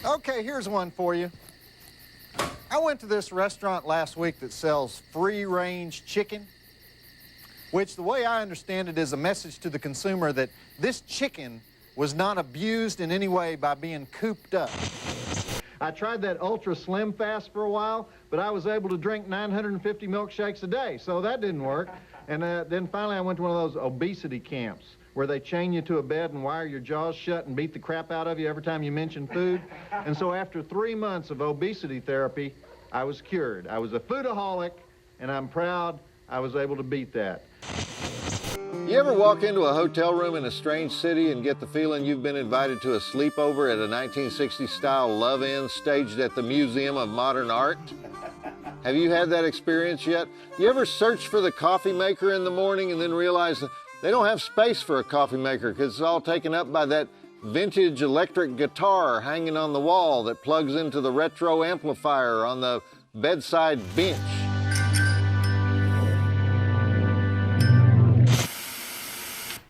Okay, here's one for you. I went to this restaurant last week that sells free-range chicken, which the way I understand it is a message to the consumer that this chicken was not abused in any way by being cooped up. I tried that ultra slim fast for a while, but I was able to drink 950 milkshakes a day, so that didn't work. And then finally I went to one of those obesity camps where they chain you to a bed and wire your jaws shut and beat the crap out of you every time you mention food. And so after 3 months of obesity therapy, I was cured. I was a foodaholic, and I'm proud I was able to beat that. You ever walk into a hotel room in a strange city and get the feeling you've been invited to a sleepover at a 1960s-style love-in staged at the Museum of Modern Art? Have you had that experience yet? You ever search for the coffee maker in the morning and then realize that they don't have space for a coffee maker because it's all taken up by that vintage electric guitar hanging on the wall that plugs into the retro amplifier on the bedside bench?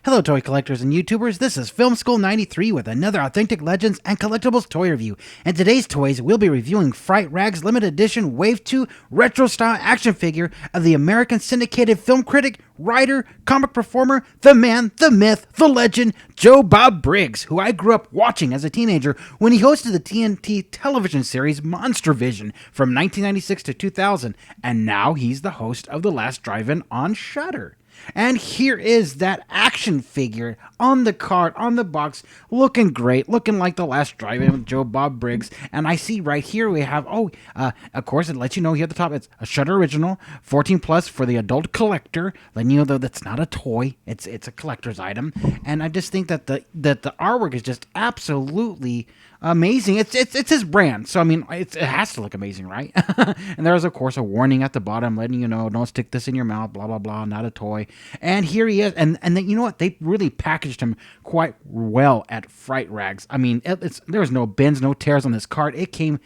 Hello toy collectors and YouTubers, this is Film School 93 with another Authentic Legends and Collectibles toy review. And today's toys, we'll be reviewing Fright Rag's limited edition Wave 2 retro style action figure of the American syndicated film critic, writer, comic performer, the man, the myth, the legend, Joe Bob Briggs, who I grew up watching as a teenager when he hosted the TNT television series Monster Vision from 1996 to 2000, and now he's the host of The Last Drive-In on Shudder. And here is that action figure on the card, on the box, looking great, looking like The Last Drive-In with Joe Bob Briggs. And I see right here we have, of course, it lets you know here at the top, it's a Shudder original, 14 plus for the adult collector, letting you know that that's not a toy, it's a collector's item. And I just think that the artwork is just absolutely amazing. It's his brand, so I mean, it has to look amazing, right? And there's of course a warning at the bottom letting you know, don't stick this in your mouth, blah blah blah, not a toy. And here he is, and then you know what, they really packaged him quite well at Fright Rags. I mean, there was no bends, no tears on this card. It came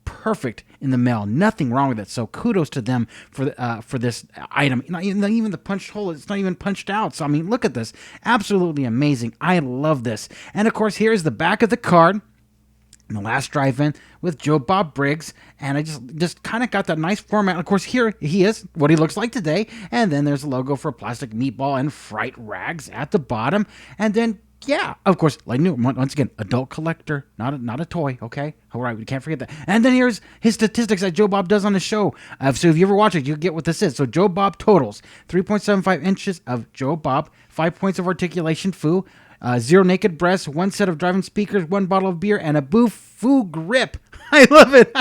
perfect in the mail, nothing wrong with it. So kudos to them for this item. Even the punched hole, it's not even punched out. So I mean, look at this, absolutely amazing. I love this. And of course, here's the back of the card. The Last Drive-In with Joe Bob Briggs, and I just kind of got that nice format. Of course, here he is, what he looks like today, and then there's a logo for Plastic Meatball and Fright Rags at the bottom, and then, yeah, of course, like new, once again, adult collector, not a toy, okay? All right, we can't forget that. And then here's his statistics that Joe Bob does on the show. So if you ever watch it, you get what this is. So Joe Bob totals 3.75 inches of Joe Bob, 5 points of articulation, foo, 0 naked breasts, 1 set of driving speakers, 1 bottle of beer, and a Boo-Foo grip. I love it.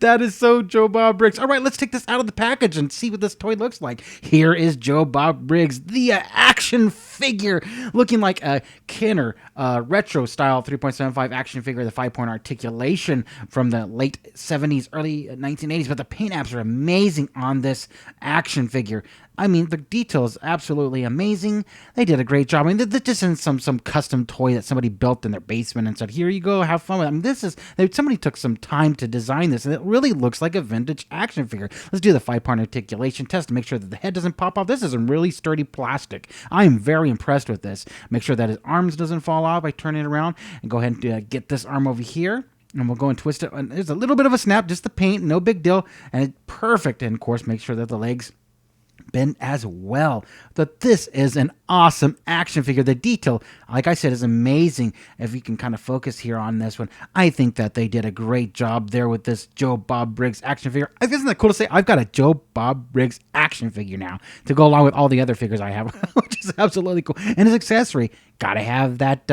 That is so Joe Bob Briggs. All right, let's take this out of the package and see what this toy looks like. Here is Joe Bob Briggs, the action figure, looking like a Kenner retro style 3.75 action figure, the 5-point articulation from the late 70s, early 1980s. But the paint apps are amazing on this action figure. I mean, the detail is absolutely amazing. They did a great job. I mean, this isn't some custom toy that somebody built in their basement and said, here you go, have fun with it. I mean, somebody took some time to design this, and it really looks like a vintage action figure. Let's do the 5-point articulation test to make sure that the head doesn't pop off. This is some really sturdy plastic. I am very impressed with this. Make sure that his arms doesn't fall off by turning it around, and go ahead and get this arm over here. And we'll go and twist it. And there's a little bit of a snap, just the paint, no big deal. And it's perfect. And of course, make sure that the legs bend as well. That this is an awesome action figure. The detail, like I said, is amazing. If you can kind of focus here on this one, I think that they did a great job there with this Joe Bob Briggs action figure. Isn't that cool to say? I've got a Joe Bob Briggs action figure now to go along with all the other figures I have, which is absolutely cool. And his accessory, gotta have that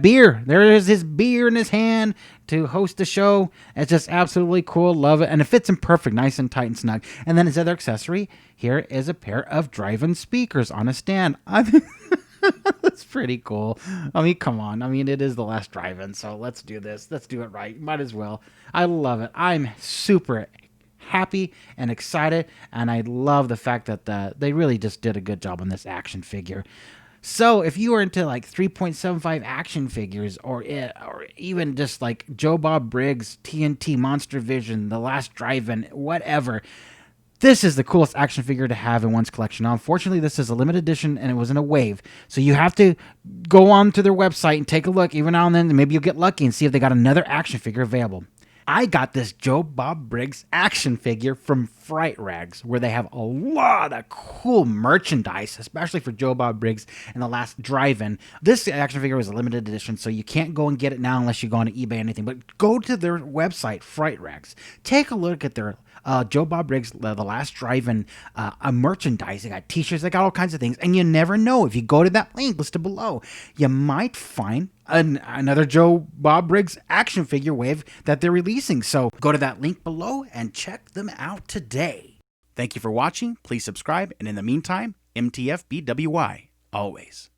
beer. There is his beer in his hand to host the show. It's just absolutely cool. Love it. And it fits him perfect, nice and tight and snug. And then his other accessory, here is a pair of drive-in speakers on a stand. That's pretty cool. I mean, come on. I mean, it is The Last Drive-In, so let's do this. Let's do it right. Might as well. I love it. I'm super happy and excited, and I love the fact that they really just did a good job on this action figure. So if you are into like 3.75 action figures or even just like Joe Bob Briggs, TNT, Monster Vision, The Last Drive-In, whatever, This is the coolest action figure to have in one's collection. Now, unfortunately, this is a limited edition and it was in a wave. So you have to go on to their website and take a look every now and then. Maybe you'll get lucky and see if they got another action figure available. I got this Joe Bob Briggs action figure from Fright Rags, where they have a lot of cool merchandise, especially for Joe Bob Briggs and the last drive-in. This action figure was a limited edition, so you can't go and get it now unless you go on eBay or anything. But go to their website, Fright Rags. Take a look at their Joe Bob Briggs, the last drive-in merchandise. They got t-shirts, they got all kinds of things. And you never know, if you go to that link listed below, you might find another Joe Bob Briggs action figure wave that they're releasing. So go to that link below and check them out today. Thank you for watching. Please subscribe. And in the meantime, MTFBWI, always.